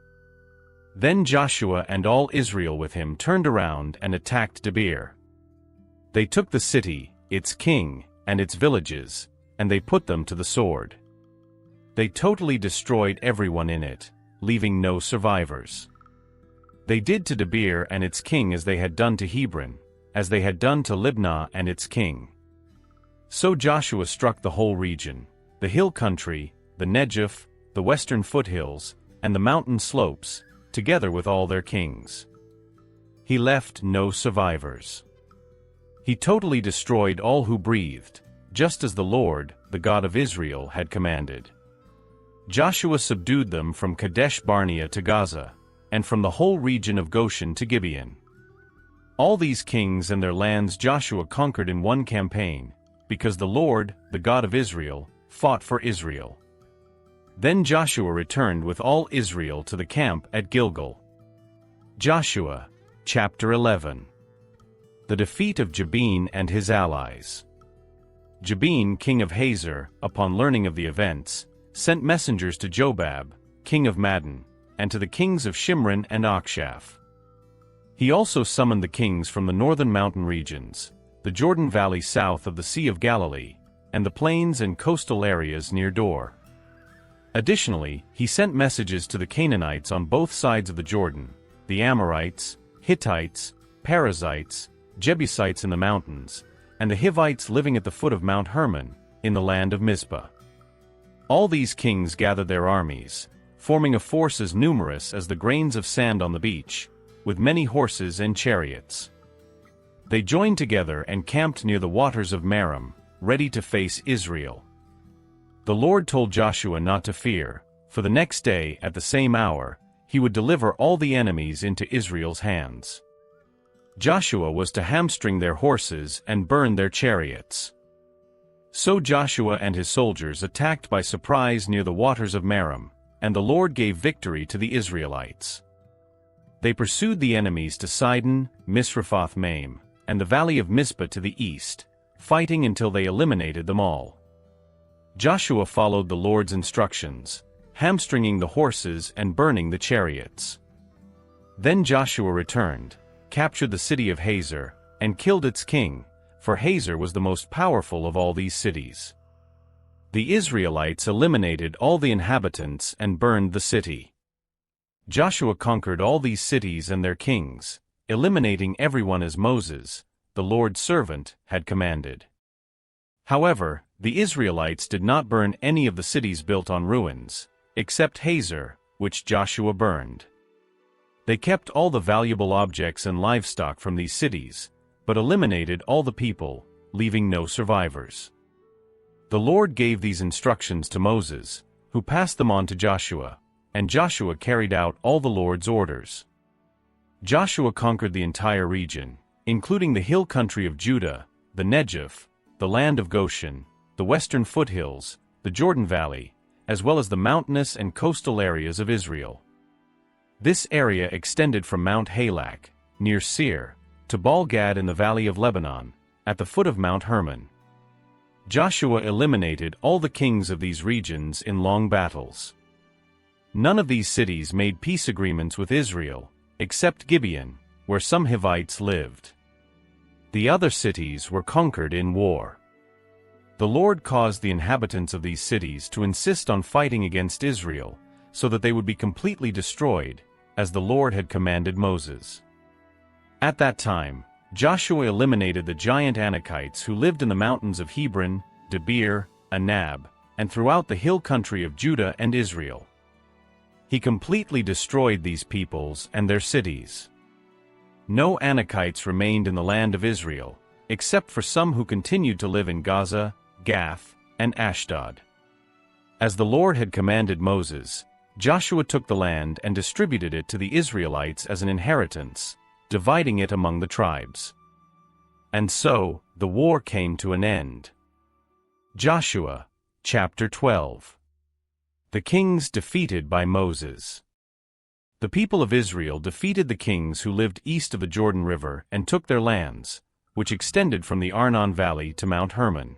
Then Joshua and all Israel with him turned around and attacked Debir. They took the city, its king, and its villages, and they put them to the sword. They totally destroyed everyone in it, leaving no survivors. They did to Debir and its king as they had done to Hebron, as they had done to Libnah and its king. So Joshua struck the whole region, the hill country, the Negev, the western foothills, and the mountain slopes, together with all their kings. He left no survivors. He totally destroyed all who breathed, just as the Lord, the God of Israel, had commanded. Joshua subdued them from Kadesh Barnea to Gaza, and from the whole region of Goshen to Gibeon. All these kings and their lands Joshua conquered in one campaign, because the Lord, the God of Israel, fought for Israel. Then Joshua returned with all Israel to the camp at Gilgal. Joshua, chapter 11. The defeat of Jabin and his allies. Jabin, king of Hazor, upon learning of the events, sent messengers to Jobab, king of Madon, and to the kings of Shimron and Akshaph. He also summoned the kings from the northern mountain regions, the Jordan Valley south of the Sea of Galilee, and the plains and coastal areas near Dor. Additionally, he sent messages to the Canaanites on both sides of the Jordan, the Amorites, Hittites, Perizzites, Jebusites in the mountains, and the Hivites living at the foot of Mount Hermon, in the land of Mizpah. All these kings gathered their armies, forming a force as numerous as the grains of sand on the beach, with many horses and chariots. They joined together and camped near the waters of Merom, ready to face Israel. The Lord told Joshua not to fear, for the next day at the same hour, he would deliver all the enemies into Israel's hands. Joshua was to hamstring their horses and burn their chariots. So Joshua and his soldiers attacked by surprise near the waters of Merom, and the Lord gave victory to the Israelites. They pursued the enemies to Sidon, Misrephoth-Maim, and the valley of Mizpah to the east, fighting until they eliminated them all. Joshua followed the Lord's instructions, hamstringing the horses and burning the chariots. Then Joshua returned, captured the city of Hazor, and killed its king, for Hazor was the most powerful of all these cities. The Israelites eliminated all the inhabitants and burned the city. Joshua conquered all these cities and their kings, eliminating everyone as Moses, the Lord's servant, had commanded. However, the Israelites did not burn any of the cities built on ruins, except Hazor, which Joshua burned. They kept all the valuable objects and livestock from these cities, but eliminated all the people, leaving no survivors. The Lord gave these instructions to Moses, who passed them on to Joshua, and Joshua carried out all the Lord's orders. Joshua conquered the entire region, including the hill country of Judah, the Negev, the land of Goshen, the western foothills, the Jordan Valley, as well as the mountainous and coastal areas of Israel. This area extended from Mount Halak, near Seir, to Baal-Gad in the valley of Lebanon, at the foot of Mount Hermon. Joshua eliminated all the kings of these regions in long battles. None of these cities made peace agreements with Israel, except Gibeon, where some Hivites lived. The other cities were conquered in war. The Lord caused the inhabitants of these cities to insist on fighting against Israel, so that they would be completely destroyed, as the Lord had commanded Moses. At that time, Joshua eliminated the giant Anakites who lived in the mountains of Hebron, Debir, Anab, and throughout the hill country of Judah and Israel. He completely destroyed these peoples and their cities. No Anakites remained in the land of Israel, except for some who continued to live in Gaza, Gath, and Ashdod. As the Lord had commanded Moses, Joshua took the land and distributed it to the Israelites as an inheritance, dividing it among the tribes. And so, the war came to an end. Joshua, chapter 12. The kings defeated by Moses. The people of Israel defeated the kings who lived east of the Jordan River and took their lands, which extended from the Arnon Valley to Mount Hermon.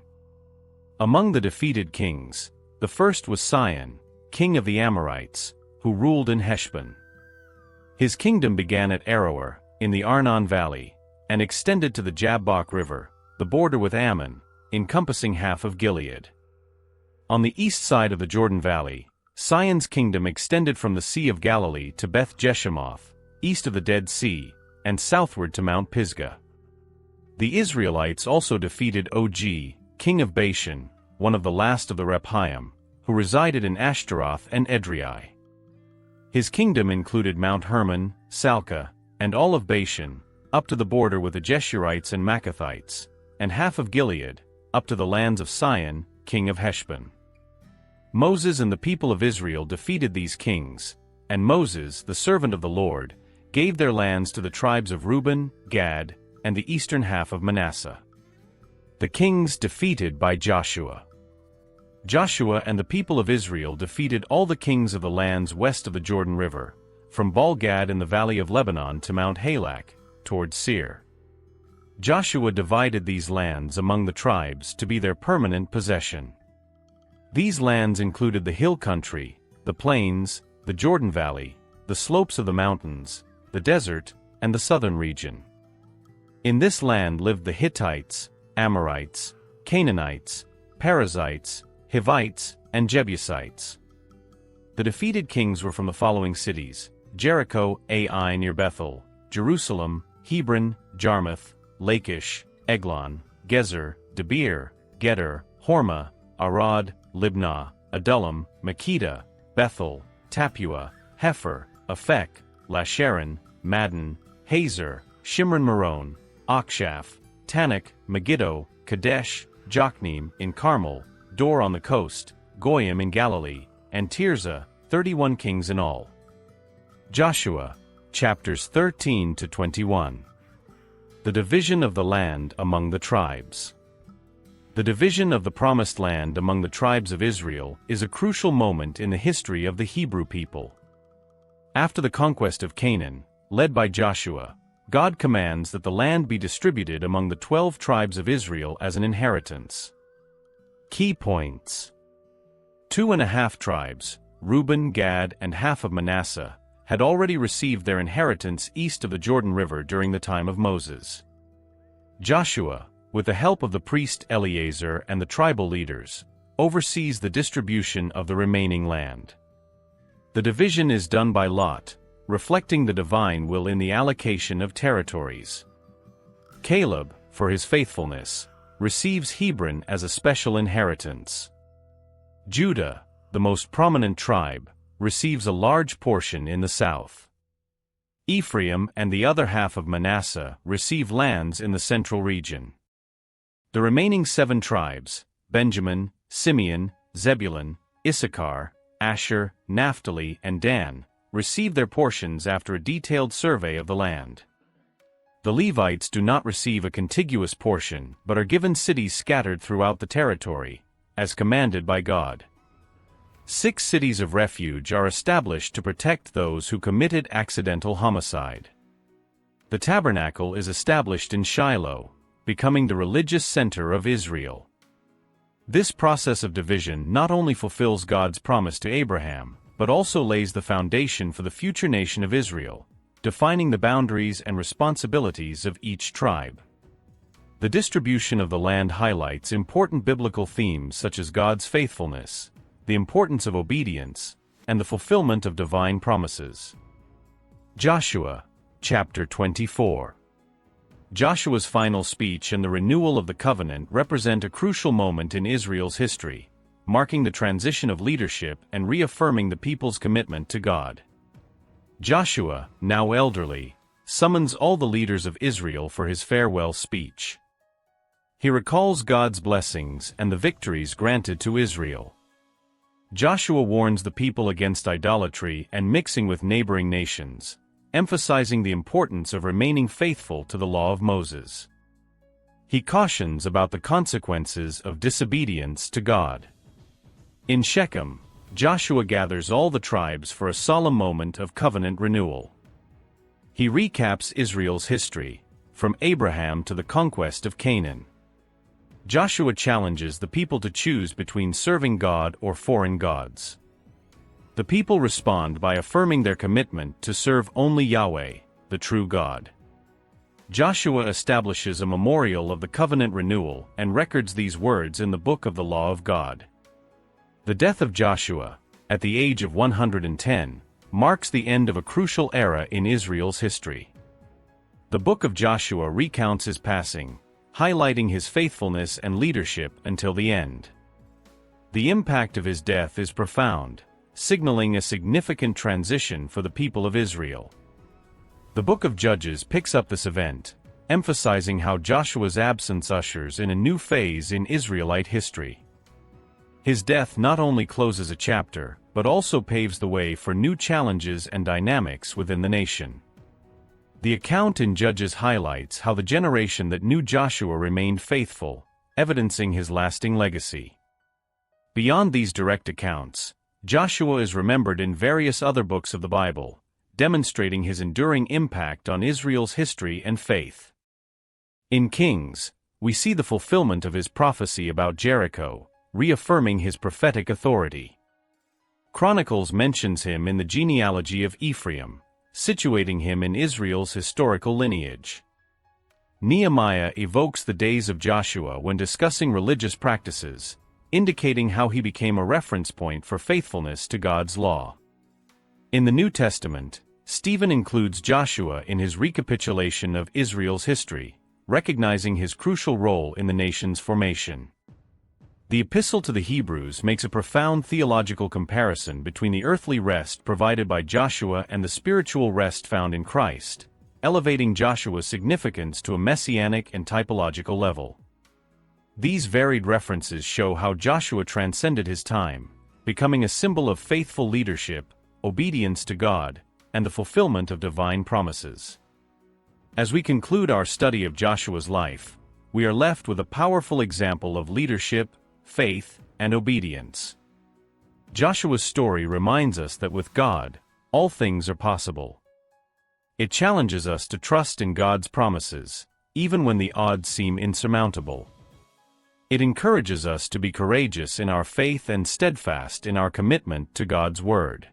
Among the defeated kings, the first was Sihon, king of the Amorites, who ruled in Heshbon. His kingdom began at Aroer, in the Arnon Valley, and extended to the Jabbok River, the border with Ammon, encompassing half of Gilead. On the east side of the Jordan Valley, Sihon's kingdom extended from the Sea of Galilee to Beth Jeshimoth, east of the Dead Sea, and southward to Mount Pisgah. The Israelites also defeated Og, king of Bashan, one of the last of the Rephaim, who resided in Ashtaroth and Edrei. His kingdom included Mount Hermon, Salcah, and all of Bashan, up to the border with the Geshurites and Maccathites, and half of Gilead, up to the lands of Sihon, king of Heshbon. Moses and the people of Israel defeated these kings, and Moses, the servant of the Lord, gave their lands to the tribes of Reuben, Gad, and the eastern half of Manasseh. The kings defeated by Joshua. Joshua and the people of Israel defeated all the kings of the lands west of the Jordan River, from Baal-Gad in the valley of Lebanon to Mount Halak, toward Seir. Joshua divided these lands among the tribes to be their permanent possession. These lands included the hill country, the plains, the Jordan Valley, the slopes of the mountains, the desert, and the southern region. In this land lived the Hittites, Amorites, Canaanites, Perizzites, Hivites, and Jebusites. The defeated kings were from the following cities: Jericho, Ai near Bethel, Jerusalem, Hebron, Jarmuth, Lachish, Eglon, Gezer, Debir, Geder, Hormah, Arad, Libnah, Adullam, Makkedah, Bethel, Tappuah, Hepher, Aphek, Lasharon, Madden, Hazer, Shimron-Meron, Akshaph, Tanakh, Megiddo, Kadesh, Jokneam in Carmel, Dor on the coast, Goyim in Galilee, and Tirzah, 31 kings in all. Joshua, chapters 13 to 21. The division of the land among the tribes. The division of the Promised Land among the tribes of Israel is a crucial moment in the history of the Hebrew people. After the conquest of Canaan, led by Joshua, God commands that the land be distributed among the 12 tribes of Israel as an inheritance. Key points. 2.5 tribes, Reuben, Gad, and half of Manasseh, had already received their inheritance east of the Jordan River during the time of Moses. Joshua, with the help of the priest Eleazar and the tribal leaders, oversees the distribution of the remaining land. The division is done by lot, reflecting the divine will in the allocation of territories. Caleb, for his faithfulness, receives Hebron as a special inheritance. Judah, the most prominent tribe, receives a large portion in the south. Ephraim and the other half of Manasseh receive lands in the central region. The remaining 7 tribes, Benjamin, Simeon, Zebulun, Issachar, Asher, Naphtali, and Dan, receive their portions after a detailed survey of the land. The Levites do not receive a contiguous portion but are given cities scattered throughout the territory, as commanded by God. 6 cities of refuge are established to protect those who committed accidental homicide. The tabernacle is established in Shiloh, becoming the religious center of Israel. This process of division not only fulfills God's promise to Abraham, but also lays the foundation for the future nation of Israel, defining the boundaries and responsibilities of each tribe. The distribution of the land highlights important biblical themes such as God's faithfulness, the importance of obedience, and the fulfillment of divine promises. Joshua, chapter 24. Joshua's final speech and the renewal of the covenant represent a crucial moment in Israel's history, marking the transition of leadership and reaffirming the people's commitment to God. Joshua, now elderly, summons all the leaders of Israel for his farewell speech. He recalls God's blessings and the victories granted to Israel. Joshua warns the people against idolatry and mixing with neighboring nations, emphasizing the importance of remaining faithful to the law of Moses. He cautions about the consequences of disobedience to God. In Shechem, Joshua gathers all the tribes for a solemn moment of covenant renewal. He recaps Israel's history, from Abraham to the conquest of Canaan. Joshua challenges the people to choose between serving God or foreign gods. The people respond by affirming their commitment to serve only Yahweh, the true God. Joshua establishes a memorial of the covenant renewal and records these words in the book of the law of God. The death of Joshua, at the age of 110, marks the end of a crucial era in Israel's history. The book of Joshua recounts his passing, highlighting his faithfulness and leadership until the end. The impact of his death is profound, signaling a significant transition for the people of Israel. The book of Judges picks up this event, emphasizing how Joshua's absence ushers in a new phase in Israelite history. His death not only closes a chapter, but also paves the way for new challenges and dynamics within the nation. The account in Judges highlights how the generation that knew Joshua remained faithful, evidencing his lasting legacy. Beyond these direct accounts, Joshua is remembered in various other books of the Bible, demonstrating his enduring impact on Israel's history and faith. In Kings, we see the fulfillment of his prophecy about Jericho, reaffirming his prophetic authority. Chronicles mentions him in the genealogy of Ephraim, situating him in Israel's historical lineage. Nehemiah evokes the days of Joshua when discussing religious practices, indicating how he became a reference point for faithfulness to God's law. In the New Testament, Stephen includes Joshua in his recapitulation of Israel's history, recognizing his crucial role in the nation's formation. The Epistle to the Hebrews makes a profound theological comparison between the earthly rest provided by Joshua and the spiritual rest found in Christ, elevating Joshua's significance to a messianic and typological level. These varied references show how Joshua transcended his time, becoming a symbol of faithful leadership, obedience to God, and the fulfillment of divine promises. As we conclude our study of Joshua's life, we are left with a powerful example of leadership, faith, and obedience. Joshua's story reminds us that with God, all things are possible. It challenges us to trust in God's promises, even when the odds seem insurmountable. It encourages us to be courageous in our faith and steadfast in our commitment to God's word.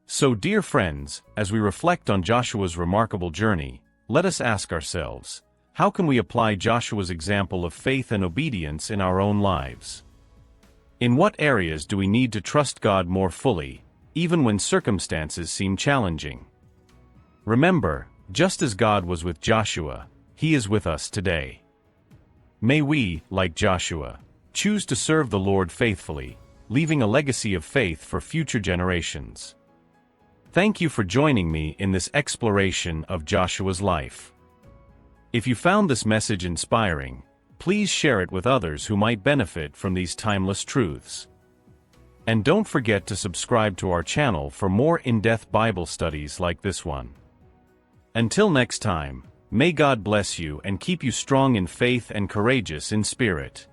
So, dear friends, as we reflect on Joshua's remarkable journey, let us ask ourselves, how can we apply Joshua's example of faith and obedience in our own lives? In what areas do we need to trust God more fully, even when circumstances seem challenging? Remember, just as God was with Joshua, He is with us today. May we, like Joshua, choose to serve the Lord faithfully, leaving a legacy of faith for future generations. Thank you for joining me in this exploration of Joshua's life. If you found this message inspiring, please share it with others who might benefit from these timeless truths. And don't forget to subscribe to our channel for more in-depth Bible studies like this one. Until next time, may God bless you and keep you strong in faith and courageous in spirit.